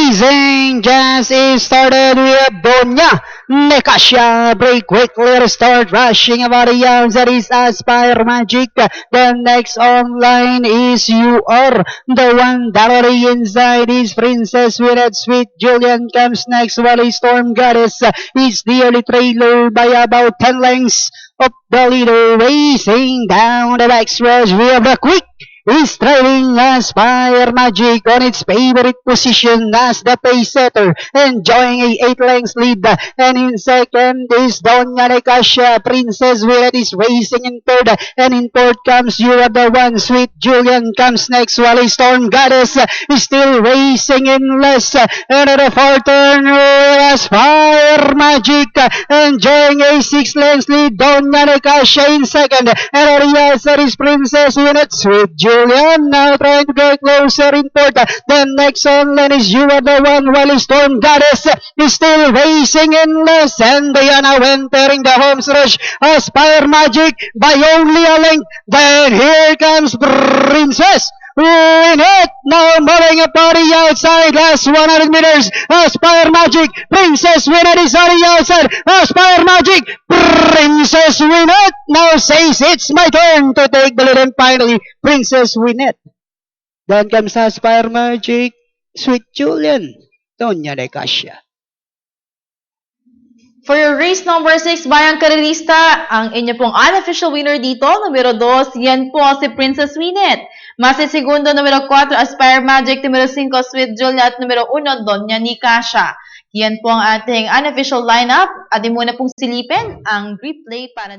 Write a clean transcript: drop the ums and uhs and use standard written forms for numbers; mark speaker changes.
Speaker 1: racing just is started with Donya Nekasha. Break quickly to start rushing about the yards. That is Aspire Magic. The next online is You Are. The one that already inside is Princess with that sweet Julian comes next. While Storm Goddess is the early trailer by about 10 lengths of the leader. Racing down the backstretch. We have the quick is driving Aspire Magic on its favorite position as the pace setter, enjoying a 8 lengths lead. And in second is Donya Nekasha. Princess Willet is racing in third, and in fourth comes You Are the One. Sweet Julian comes next, while Storm Goddess is still racing in less. And at the fourth turn, Aspire Magic enjoying a 6 lengths lead. Donya Nekasha in second, and Ariasa is Princess Willet. Sweet Julian now trying to get closer in fourth. The next online is You Are the One, while Storm Goddess is still racing in less. And they are now entering the home stretch. Aspire Magic by only a length. Then here comes Princess Winnet, now moving up on the outside, last 100 meters. Aspire Magic, Princess Winnet is on the outside. Aspire Magic, Princess Winnet now says it's my turn to take the lead, and finally Princess Winnet. Then comes Aspire Magic, Sweet Julian, Donya Nekasha.
Speaker 2: For your race number 6, Bayang Karerista, ang inyo pong unofficial winner dito, numero 2, yan po si Princess Winnet. Masi segundo, numero 4, Aspire Magic, numero 5, Sweet Julia, at numero 1, Donya Nekasha. Yan po ang ating unofficial lineup. At muna pong silipin ang replay para